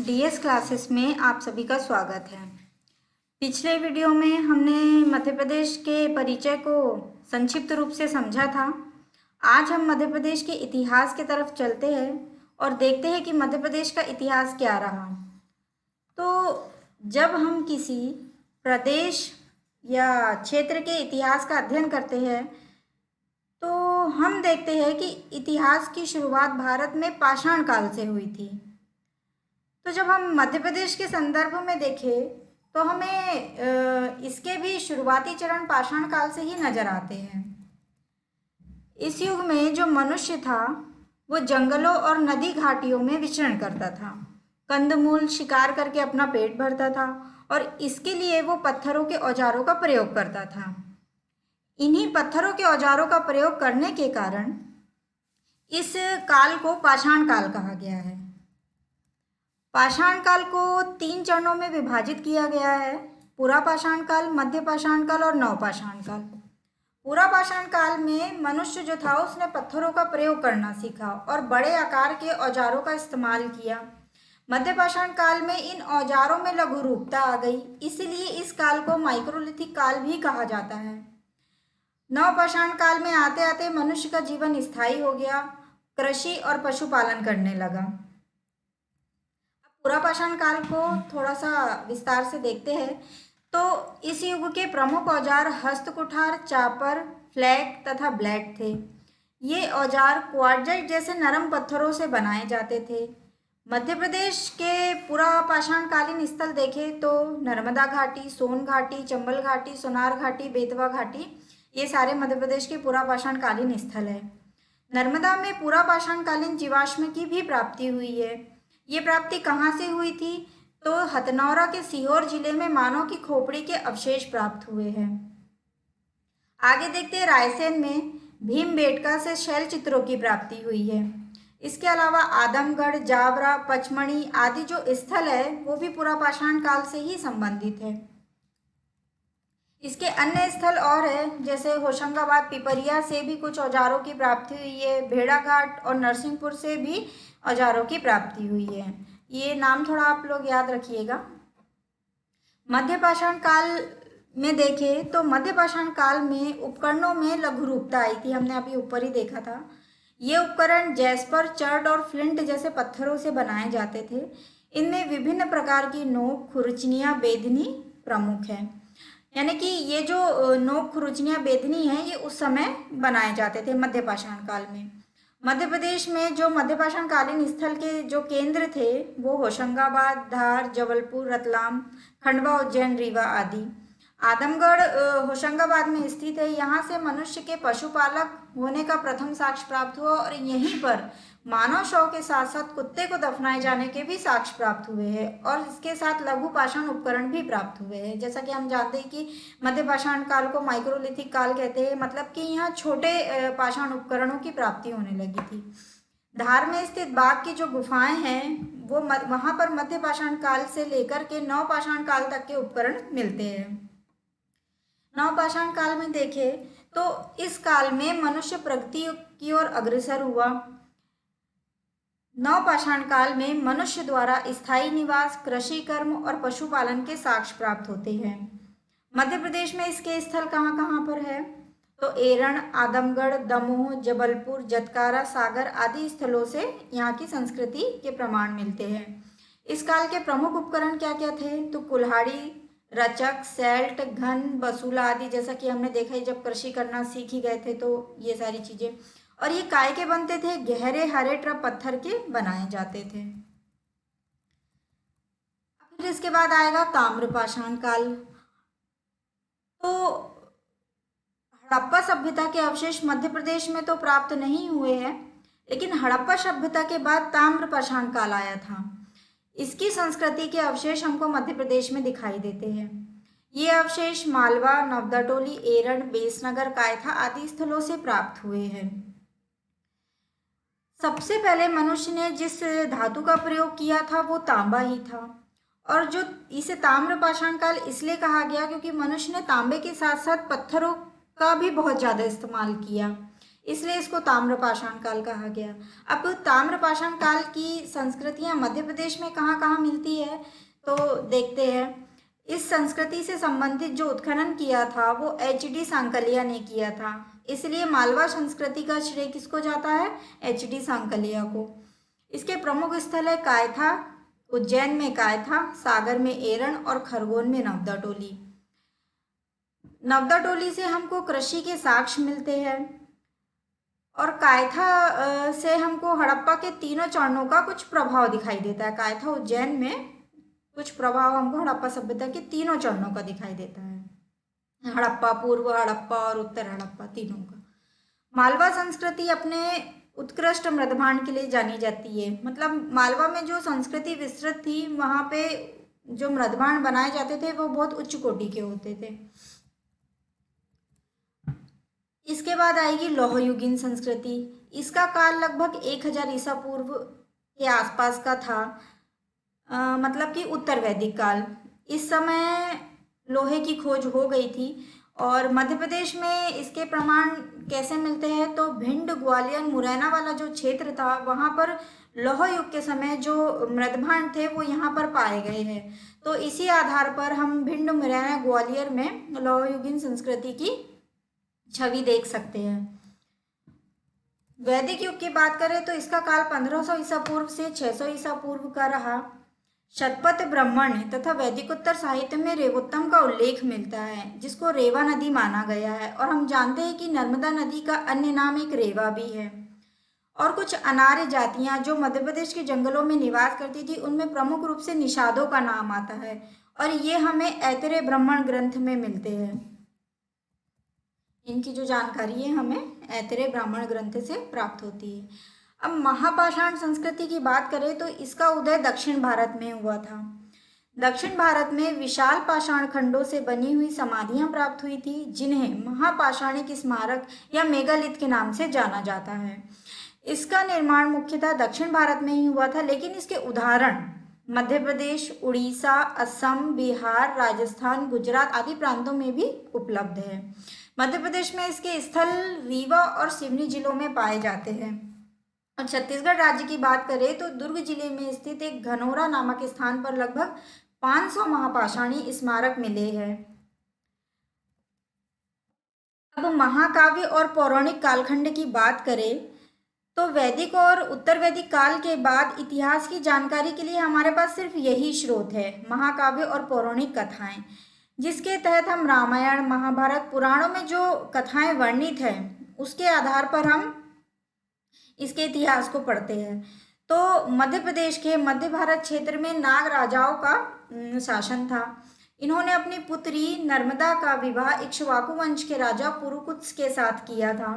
DS classes में आप सभी का स्वागत है। पिछले वीडियो में हमने मध्य प्रदेश के परिचय को संक्षिप्त रूप से समझा था। आज हम मध्य प्रदेश के इतिहास की तरफ चलते हैं और देखते हैं कि मध्य प्रदेश का इतिहास क्या रहा। तो जब हम किसी प्रदेश या क्षेत्र के इतिहास का अध्ययन करते हैं तो हम देखते हैं कि इतिहास की शुरुआत भारत में पाषाण काल से हुई थी। तो जब हम मध्य प्रदेश के संदर्भ में देखें तो हमें इसके भी शुरुआती चरण पाषाण काल से ही नजर आते हैं। इस युग में जो मनुष्य था वो जंगलों और नदी घाटियों में विचरण करता था, कंदमूल शिकार करके अपना पेट भरता था और इसके लिए वो पत्थरों के औजारों का प्रयोग करता था। इन्हीं पत्थरों के औजारों का प्रयोग करने के कारण इस काल को पाषाण काल कहा गया है। पाषाण काल को 3 चरणों में विभाजित किया गया है: पुरा पाषाण काल, मध्य पाषाण काल और नवपाषाण काल। पुरा पाषाण काल में मनुष्य जो था उसने पत्थरों का प्रयोग करना सीखा और बड़े आकार के औजारों का इस्तेमाल किया। मध्य पाषाण काल में इन औजारों में लघु रूपता आ गई, इसलिए इस काल को माइक्रोलिथिक काल भी कहा जाता है। नवपाषाण काल में आते आते मनुष्य का जीवन स्थायी हो गया, कृषि और पशुपालन करने लगा। पुरा पाषाण काल को थोड़ा सा विस्तार से देखते हैं तो इस युग के प्रमुख औजार हस्तकुठार, चापर, फ्लैग तथा ब्लेड थे। ये औजार क्वार्ट्जाइट जैसे नरम पत्थरों से बनाए जाते थे। मध्य प्रदेश के पुरा पाषाण कालीन स्थल देखें तो नर्मदा घाटी, सोन घाटी, चंबल घाटी, सोनार घाटी, बेतवा घाटी, ये सारे मध्य प्रदेश के पुरा पाषाण कालीन स्थल है। नर्मदा में पुरा पाषाण कालीन जीवाश्म की भी प्राप्ति हुई है। ये प्राप्ति कहाँ से हुई थी? तो हथनौरा के सीहोर जिले में मानव की खोपड़ी के अवशेष प्राप्त हुए हैं। आगे देखते हैं, रायसेन में भीमबेटका से शैल चित्रों की प्राप्ति हुई है। इसके अलावा आदमगढ़, जावरा, पचमढ़ी आदि जो स्थल है वो भी पुरा पाषाण काल से ही संबंधित है। इसके अन्य स्थल और है, जैसे होशंगाबाद, पिपरिया से भी कुछ औजारों की प्राप्ति हुई है। भेड़ाघाट और नरसिंहपुर से भी औजारों की प्राप्ति हुई है। ये नाम थोड़ा आप लोग याद रखिएगा। मध्य पाषाण काल में देखें तो मध्य पाषाण काल में उपकरणों में लघु रूपता आई थी, हमने अभी ऊपर ही देखा था। ये उपकरण जैस्पर, चर्ड और फ्लिंट जैसे पत्थरों से बनाए जाते थे। इनमें विभिन्न प्रकार की नोक, खुरचनियाँ, बेधनी प्रमुख हैं। यानी कि ये जो नोक, खुरचनियाँ, बेधनी है ये उस समय बनाए जाते थे मध्य पाषाण काल में। मध्य प्रदेश में जो मध्य पाषाण कालीन स्थल के जो केंद्र थे वो होशंगाबाद, धार, जबलपुर, रतलाम, खंडवा, उज्जैन, रीवा आदि। आदमगढ़ होशंगाबाद में स्थित है। यहाँ से मनुष्य के पशुपालक होने का प्रथम साक्ष्य प्राप्त हुआ और यहीं पर मानव शव के साथ साथ कुत्ते को दफनाए जाने के भी साक्ष्य प्राप्त हुए हैं और इसके साथ लघु पाषाण उपकरण भी प्राप्त हुए हैं। जैसा कि हम जानते हैं कि मध्य पाषाण काल को माइक्रोलिथिक काल कहते हैं, मतलब कि यहाँ छोटे पाषाण उपकरणों की प्राप्ति होने लगी थी। धार में स्थित बाघ की जो गुफाएं हैं वो वहाँ पर मध्य पाषाण काल से लेकर के नव पाषाण काल तक के उपकरण मिलते हैं। नव पाषाण काल में देखें तो इस काल में मनुष्य प्रगति की ओर अग्रसर हुआ। नव पाषाण काल में मनुष्य द्वारा स्थायी निवास, कृषि कर्म और पशुपालन के साक्ष्य प्राप्त होते हैं। मध्य प्रदेश में इसके स्थल कहाँ कहाँ पर है? तो एरण, आदमगढ़, दमोह, जबलपुर, जतकारा, सागर आदि स्थलों से यहाँ की संस्कृति के प्रमाण मिलते हैं। इस काल के प्रमुख उपकरण क्या क्या थे? तो कुल्हाड़ी, रचक, सैल्ट, घन, बसूला आदि, जैसा कि हमने देखा है जब कृषि करना सीख ही गए थे तो ये सारी चीजें। और ये काय के बनते थे? गहरे हरे ट्रप पत्थर के बनाए जाते थे। फिर इसके बाद आएगा ताम्रपाषाण काल। तो हड़प्पा सभ्यता के अवशेष मध्य प्रदेश में तो प्राप्त नहीं हुए हैं, लेकिन हड़प्पा सभ्यता के बाद ताम्रपाषाण काल आया था। इसकी संस्कृति के अवशेष हमको मध्य प्रदेश में दिखाई देते हैं। ये अवशेष मालवा, नवदाटोली, एरण, बेसनगर, कायथा आदि स्थलों से प्राप्त हुए हैं। सबसे पहले मनुष्य ने जिस धातु का प्रयोग किया था वो तांबा ही था और जो इसे ताम्रपाषाण काल इसलिए कहा गया क्योंकि मनुष्य ने तांबे के साथ साथ पत्थरों का भी बहुत ज़्यादा इस्तेमाल किया। इसलिए इसको ताम्रपाषाण काल कहा गया। अब ताम्रपाषाण काल की संस्कृतियाँ मध्य प्रदेश में कहाँ कहाँ मिलती है तो देखते हैं। इस संस्कृति से संबंधित जो उत्खनन किया था वो एच.डी. सांकलिया ने किया था, इसलिए मालवा संस्कृति का श्रेय किसको जाता है? एच.डी. सांकलिया को। इसके प्रमुख स्थल है कायथा, उज्जैन में कायथा, सागर में एरन और खरगोन में नवदा टोली। नवदा टोली से हमको कृषि के साक्ष्य मिलते हैं और कायथा से हमको हड़प्पा के तीनों चरणों का कुछ प्रभाव दिखाई देता है। कायथा उज्जैन में कुछ प्रभाव हमको हड़प्पा सभ्यता के तीनों चरणों का दिखाई देता है, हड़प्पा, पूर्व हड़प्पा और उत्तर हड़प्पा, तीनों का। मालवा संस्कृति अपने उत्कृष्ट मृदभांड के लिए जानी जाती है। मतलब मालवा में जो संस्कृति विस्तृत थी, वहाँ पे जो मृदभांड बनाए जाते थे वो बहुत उच्च कोटि के होते थे। इसके बाद आएगी लौहयुगीन संस्कृति। इसका काल लगभग 1000 ईसा पूर्व के आसपास का था, मतलब कि उत्तर वैदिक काल। इस समय लोहे की खोज हो गई थी और मध्य प्रदेश में इसके प्रमाण कैसे मिलते हैं तो भिंड, ग्वालियर, मुरैना वाला जो क्षेत्र था वहाँ पर लौह युग के समय जो मृदभांड थे वो यहाँ पर पाए गए हैं। तो इसी आधार पर हम भिंड, मुरैना, ग्वालियर में लौहयुगीन संस्कृति की छवि देख सकते हैं। वैदिक युग की बात करें तो इसका काल 1500 ईसा पूर्व से 600 ईसा पूर्व का रहा। शतपथ ब्राह्मण तथा वैदिकोत्तर साहित्य में रेवोत्तम का उल्लेख मिलता है, जिसको रेवा नदी माना गया है। और हम जानते हैं कि नर्मदा नदी का अन्य नाम एक रेवा भी है। और कुछ अनार्य जातियां जो मध्य प्रदेश के जंगलों में निवास करती थी, उनमें प्रमुख रूप से निषादों का नाम आता है और ये हमें ऐतरेय ब्राह्मण ग्रंथ में मिलते हैं। इनकी जो जानकारी है हमें ऐतरेय ब्राह्मण ग्रंथ से प्राप्त होती है। अब महापाषाण संस्कृति की बात करें तो इसका उदय दक्षिण भारत में हुआ था। दक्षिण भारत में विशाल पाषाण खंडों से बनी हुई समाधियां प्राप्त हुई थी, जिन्हें महापाषाणिक स्मारक या मेगालिथ के नाम से जाना जाता है। इसका निर्माण मुख्यतः दक्षिण भारत में ही हुआ था, लेकिन इसके उदाहरण मध्य प्रदेश, उड़ीसा, असम, बिहार, राजस्थान, गुजरात आदि प्रांतों में भी उपलब्ध है। मध्य प्रदेश में इसके स्थल रीवा और सिवनी जिलों में पाए जाते हैं। और छत्तीसगढ़ राज्य की बात करें तो दुर्ग जिले में स्थित एक घनौरा नामक स्थान पर लगभग 500 महापाषाणी स्मारक मिले हैं। अब महाकाव्य और पौराणिक कालखंड की बात करें तो वैदिक और उत्तर वैदिक काल के बाद इतिहास की जानकारी के लिए हमारे पास सिर्फ यही स्रोत है, महाकाव्य और पौराणिक कथाएं, जिसके तहत हम रामायण, महाभारत, पुराणों में जो कथाएं वर्णित हैं उसके आधार पर हम इसके इतिहास को पढ़ते हैं। तो मध्य प्रदेश के मध्य भारत क्षेत्र में नाग राजाओं का शासन था। इन्होंने अपनी पुत्री नर्मदा का विवाह इक्ष्वाकु वंश के राजा पुरुकुत्स के साथ किया था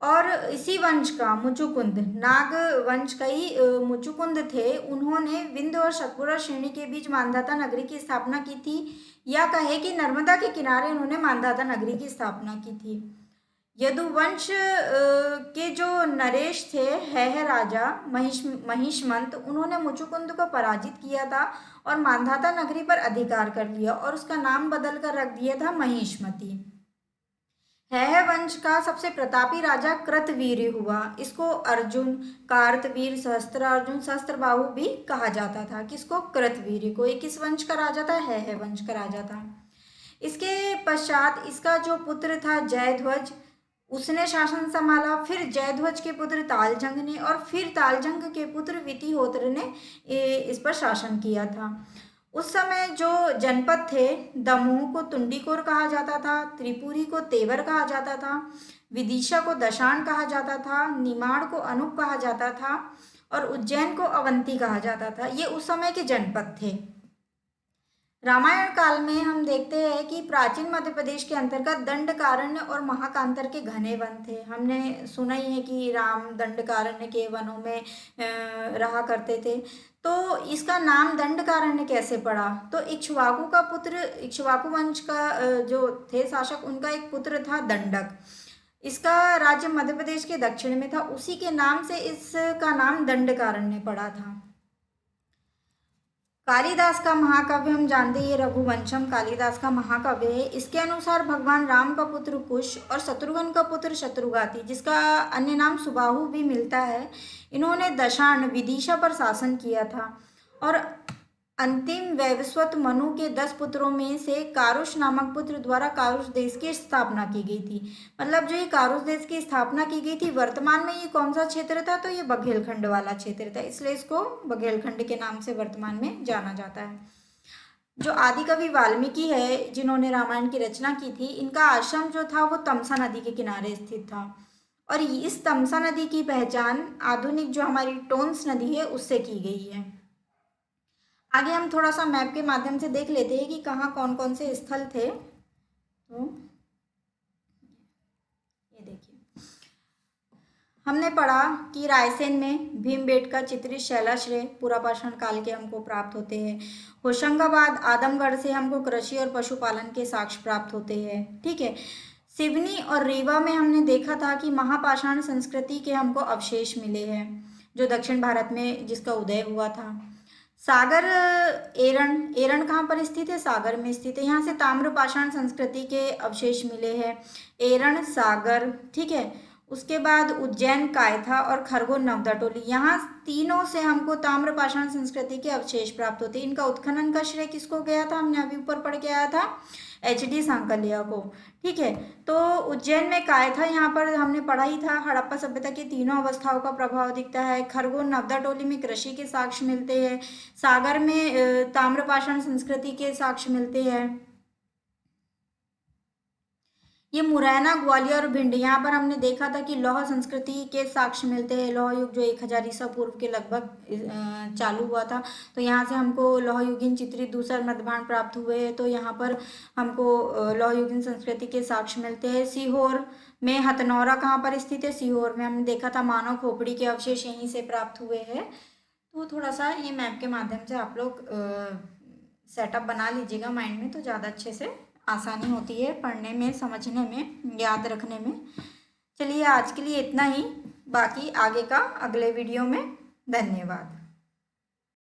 और इसी वंश का मुचुकुंद, नाग वंश का ही मुचुकुंद थे, उन्होंने विंध्य और सतपुरा श्रेणी के बीच मांधाता नगरी की स्थापना की थी, या कहे कि नर्मदा के किनारे उन्होंने मांधाता नगरी की स्थापना की थी। यदुवंश के जो नरेश थे, है राजा महिष्मंत, उन्होंने मुचुकुंद को पराजित किया था और मांधाता नगरी पर अधिकार कर लिया और उसका नाम बदल कर रख दिया था महिष्मती। है वंश का सबसे प्रतापी राजा कृतवीर्य हुआ। इसको अर्जुन, कार्तवीर, सहस्त्रार्जुन, सहस्त्रबाहु भी कहा जाता था। किसको? कृतवीर्य को। ये किस वंश का राजा था? है वंश का राजा था। इसके पश्चात इसका जो पुत्र था जयध्वज, उसने शासन संभाला। फिर जयध्वज के पुत्र तालजंग ने और फिर तालजंग के पुत्र वितिहोत्र ने इस पर शासन किया था। उस समय जो जनपद थे, दमोह को तुंडीकोर कहा जाता था, त्रिपुरी को तेवर कहा जाता था, विदिशा को दशान कहा जाता था, निमाड़ को अनूप कहा जाता था और उज्जैन को अवंती कहा जाता था। ये उस समय के जनपद थे। रामायण काल में हम देखते हैं कि प्राचीन मध्य प्रदेश के अंतर्गत दंडकारण्य और महाकांतर के घने वन थे। हमने सुना ही है कि राम दंडकारण्य के वनों में रहा करते थे। तो इसका नाम दंडकारण्य कैसे पड़ा? तो इक्ष्वाकु का पुत्र, इक्ष्वाकु वंश का जो थे शासक, उनका एक पुत्र था दंडक। इसका राज्य मध्य प्रदेश के दक्षिण में था, उसी के नाम से इसका नाम दंडकारण्य पड़ा था। कालिदास का महाकाव्य हम जानते हैं, ये रघुवंशम कालिदास का महाकाव्य है। इसके अनुसार भगवान राम का पुत्र कुश और शत्रुघ्न का पुत्र शत्रुघाती, जिसका अन्य नाम सुबाहु भी मिलता है, इन्होंने दशार्ण विदिशा पर शासन किया था। और अंतिम वैवस्वत मनु के 10 पुत्रों में से कारुष नामक पुत्र द्वारा कारुष देश की स्थापना की गई थी। मतलब जो ये कारुष देश की स्थापना की गई थी, वर्तमान में ये कौन सा क्षेत्र था, तो ये बघेलखंड वाला क्षेत्र था, इसलिए इसको बघेलखंड के नाम से वर्तमान में जाना जाता है। जो आदिकवि वाल्मीकि है, जिन्होंने रामायण की रचना की थी, इनका आश्रम जो था वो तमसा नदी के किनारे स्थित था। और इस तमसा नदी की पहचान आधुनिक जो हमारी टोन्स नदी है उससे की गई है। आगे हम थोड़ा सा मैप के माध्यम से देख लेते हैं कि कहाँ कौन कौन से स्थल थे। तो ये देखिए, हमने पढ़ा कि रायसेन में भीमबेटका चित्रित शैलाश्रय पुरापाषाण काल के हमको प्राप्त होते हैं। होशंगाबाद आदमगढ़ से हमको कृषि और पशुपालन के साक्ष्य प्राप्त होते हैं। ठीक है। सिवनी और रीवा में हमने देखा था कि महापाषाण संस्कृति के हमको अवशेष मिले हैं, जो दक्षिण भारत में जिसका उदय हुआ था। सागर एरण कहाँ पर स्थित है, सागर में स्थित है। यहाँ से ताम्रपाषाण संस्कृति के अवशेष मिले हैं, एरण, सागर। ठीक है। उसके बाद उज्जैन, कायथा और खरगोन नवदाटोली, यहाँ तीनों से हमको ताम्रपाषाण संस्कृति के अवशेष प्राप्त होते हैं। इनका उत्खनन का श्रेय किसको गया था, हमने अभी ऊपर पढ़ के आया था, HD सांकलिया को। ठीक है। तो उज्जैन में कायथा, यहाँ पर हमने पढ़ा ही था, हड़प्पा सभ्यता की तीनों अवस्थाओं का प्रभाव दिखता है। खरगोन नवदाटोली में कृषि के साक्ष्य मिलते हैं। सागर में ताम्रपाषाण संस्कृति के साक्ष्य मिलते हैं। ये मुरैना, ग्वालियर और भिंड, यहाँ पर हमने देखा था कि लौह संस्कृति के साक्ष्य मिलते हैं। लौह युग जो 1000 ईसा पूर्व के लगभग चालू हुआ था, तो यहाँ से हमको लौह युगीन चित्रित दूसर मध्यभांड प्राप्त हुए हैं। तो यहाँ पर हमको लौह युगीन संस्कृति के साक्ष्य मिलते हैं। सीहोर में हथनौरा कहाँ पर स्थित है, सीहोर में हमने देखा था मानव खोपड़ी के अवशेष यहीं से प्राप्त हुए हैं। तो थोड़ा सा ये मैप के माध्यम से आप लोग सेटअप बना लीजिएगा माइंड में, तो ज़्यादा अच्छे से आसानी होती है पढ़ने में, समझने में, याद रखने में। चलिए आज के लिए इतना ही, बाकी आगे का अगले वीडियो में। धन्यवाद।